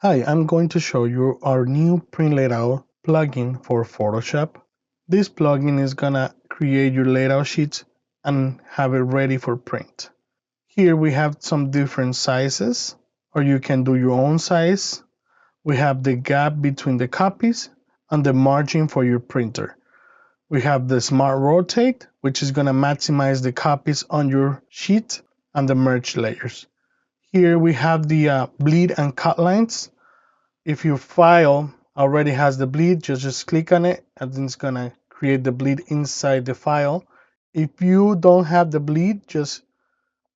Hi, I'm going to show you our new print layout plugin for Photoshop. This plugin is gonna create your layout sheets and have it ready for print. Here we have some different sizes, or you can do your own size. We have the gap between the copies and the margin for your printer. We have the Smart Rotate, which is gonna maximize the copies on your sheet, and the merge layers. Here we have the bleed and cut lines. If your file already has the bleed, just click on it and then it's gonna create the bleed inside the file. If you don't have the bleed, just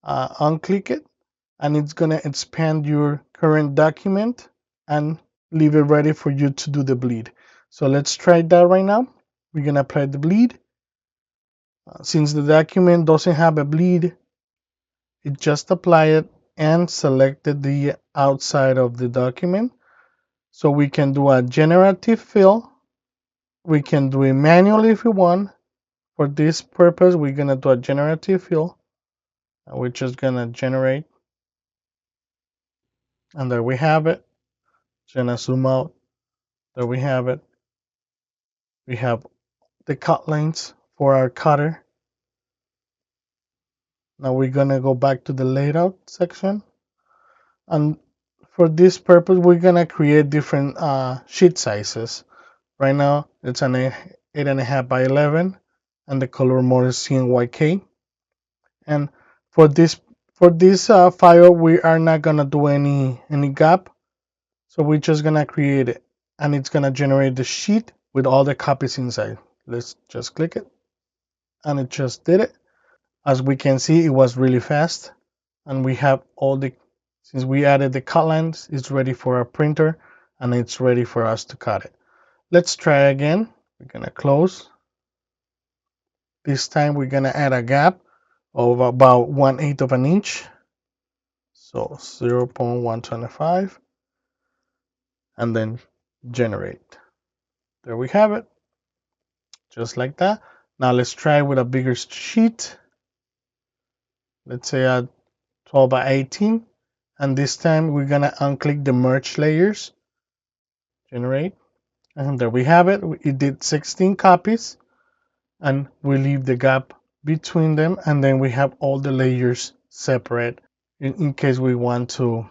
unclick it and it's gonna expand your current document and leave it ready for you to do the bleed. So let's try that right now. We're gonna apply the bleed. Since the document doesn't have a bleed, it just apply it and selected the outside of the document. So we can do a generative fill. We can do it manually if we want. For this purpose, we're gonna do a generative fill. And we're just gonna generate. And there we have it. Just gonna zoom out. There we have it. We have the cut lines for our cutter. Now we're gonna go back to the layout section. And for this purpose, we're gonna create different sheet sizes. Right now, it's an 8.5 by 11, and the color mode is CMYK. And for this file, we are not gonna do any gap, so we're just gonna create it, and it's gonna generate the sheet with all the copies inside. Let's just click it, and it just did it. As we can see, it was really fast, and we have all the, since we added the cut lines, it's ready for our printer, and it's ready for us to cut it. Let's try again. We're gonna close. This time we're gonna add a gap of about 1/8 of an inch. So 0.125 and then generate. There we have it, just like that. Now let's try with a bigger sheet. Let's say a 12 by 18. And this time we're gonna unclick the merge layers, generate. And there we have it. It did 16 copies and we leave the gap between them. And then we have all the layers separate in case we want to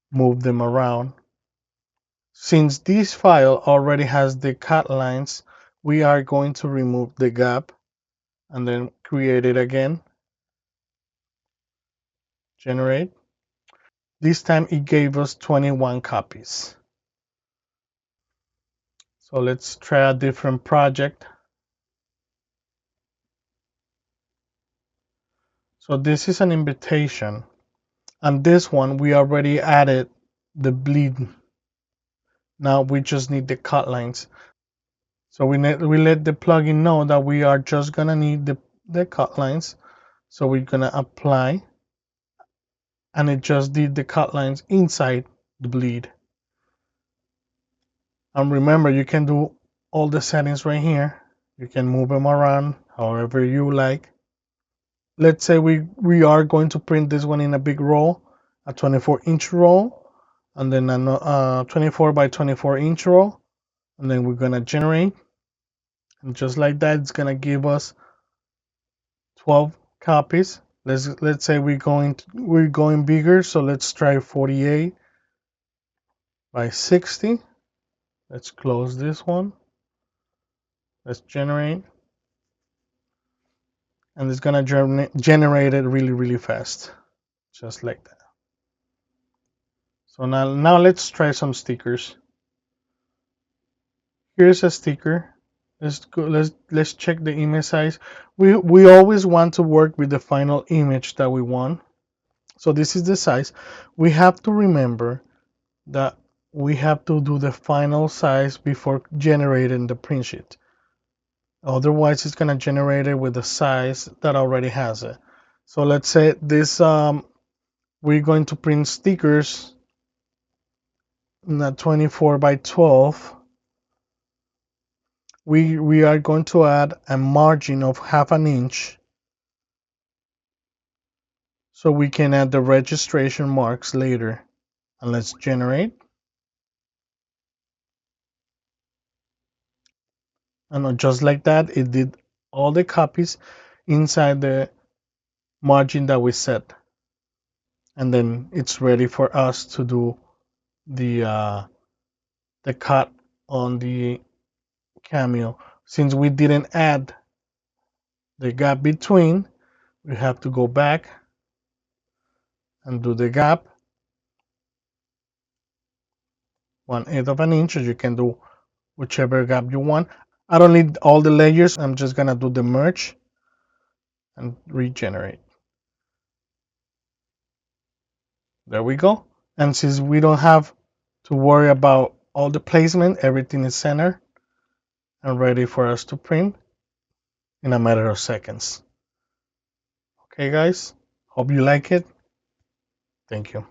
move them around. Since this file already has the cut lines, we are going to remove the gap and then create it again. Generate. This time it gave us 21 copies. So let's try a different project. So this is an invitation. And this one we already added the bleed. Now we just need the cut lines. So we let the plugin know that we are just gonna need the cut lines. So we're gonna apply, and it just did the cut lines inside the bleed. And remember, you can do all the settings right here. You can move them around however you like. Let's say we are going to print this one in a big roll, a 24-inch roll, and then a 24 by 24-inch roll, and then we're gonna generate. And just like that, it's gonna give us 12 copies. Let's say we're going bigger, so let's try 48 by 60. Let's close this one. Let's generate, and it's gonna generate it really fast, just like that. So now let's try some stickers. Here's a sticker. Let's check the image size. We always want to work with the final image that we want. So this is the size. We have to remember that we have to do the final size before generating the print sheet. Otherwise, it's gonna generate it with the size that already has it. So let's say this we're going to print stickers in a 24 by 12. We are going to add a margin of 1/2 inch so we can add the registration marks later And let's generate. And just like that, it did all the copies inside the margin that we set. And then it's ready for us to do the cut on the cameo. Since we didn't add the gap between, we have to go back and do the gap 1/8 of an inch, or you can do whichever gap you want. I don't need all the layers. I'm just gonna do the merge and regenerate. There we go. And since we don't have to worry about all the placement, everything is centered and ready for us to print in a matter of seconds. Okay, guys, hope you like it. Thank you.